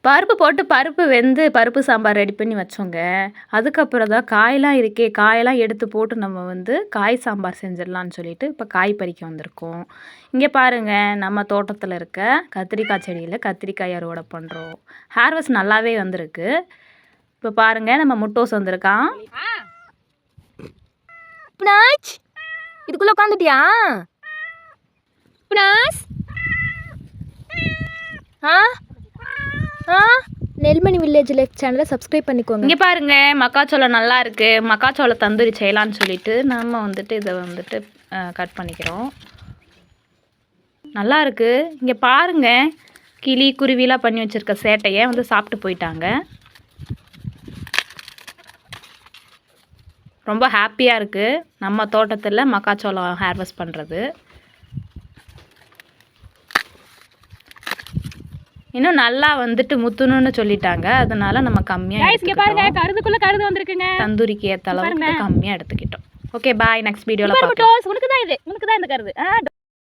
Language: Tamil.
பருப்பு போட்டு பருப்பு வெந்து பருப்பு சாம்பார் ரெடி பண்ணி வச்சோங்க. அதுக்கப்புறம் தான் காயெல்லாம் இருக்கே, காயெல்லாம் எடுத்து போட்டு நம்ம வந்து காய் சாம்பார் செஞ்சிடலான்னு சொல்லிட்டு இப்போ காய் பறிக்க வந்திருக்கோம். இங்கே பாருங்கள், நம்ம தோட்டத்தில் இருக்க கத்திரிக்காய் செடியில் கத்திரிக்காய் அறுவடை பண்ணுறோம். ஹார்வெஸ்ட் நல்லாவே வந்திருக்கு. இப்போ பாருங்கள், நம்ம முட்டோஸ் வந்திருக்கான். புனாச், இதுக்குள்ளே உட்காந்துட்டியா? புனாஸ், நெல்மணி வில்லேஜ் லைஃப் சேனலை சப்ஸ்கிரைப் பண்ணிக்கோங்க. இங்கே பாருங்கள், மக்காச்சோளம் நல்லா இருக்குது. மக்காச்சோளம் தந்தூரி செய்யலான்னு சொல்லிட்டு நம்ம வந்துட்டு இதை வந்துட்டு கட் பண்ணிக்கிறோம். நல்லா இருக்குது. இங்கே பாருங்கள், கிளி குருவிலாம் பண்ணி வச்சுருக்க சேட்டையை வந்து சாப்பிட்டு போயிட்டாங்க. ரொம்ப ஹாப்பியாக இருக்குது நம்ம தோட்டத்தில் மக்காச்சோளம் ஹார்வெஸ்ட் பண்ணுறது. இன்னும் நல்லா வந்துட்டு முத்துணுன்னு சொல்லிட்டாங்க. அதனால நம்ம கம்மியாக பாருங்க, கருதுக்குள்ள கருது வந்திருக்குங்க. தந்தூரிக்கு ஏற்ற அளவுக்கு கம்மியாக எடுத்துக்கிட்டோம். ஓகே, பாய். நெக்ஸ்ட் வீடியோவில் உனக்கு தான் இந்த கருது.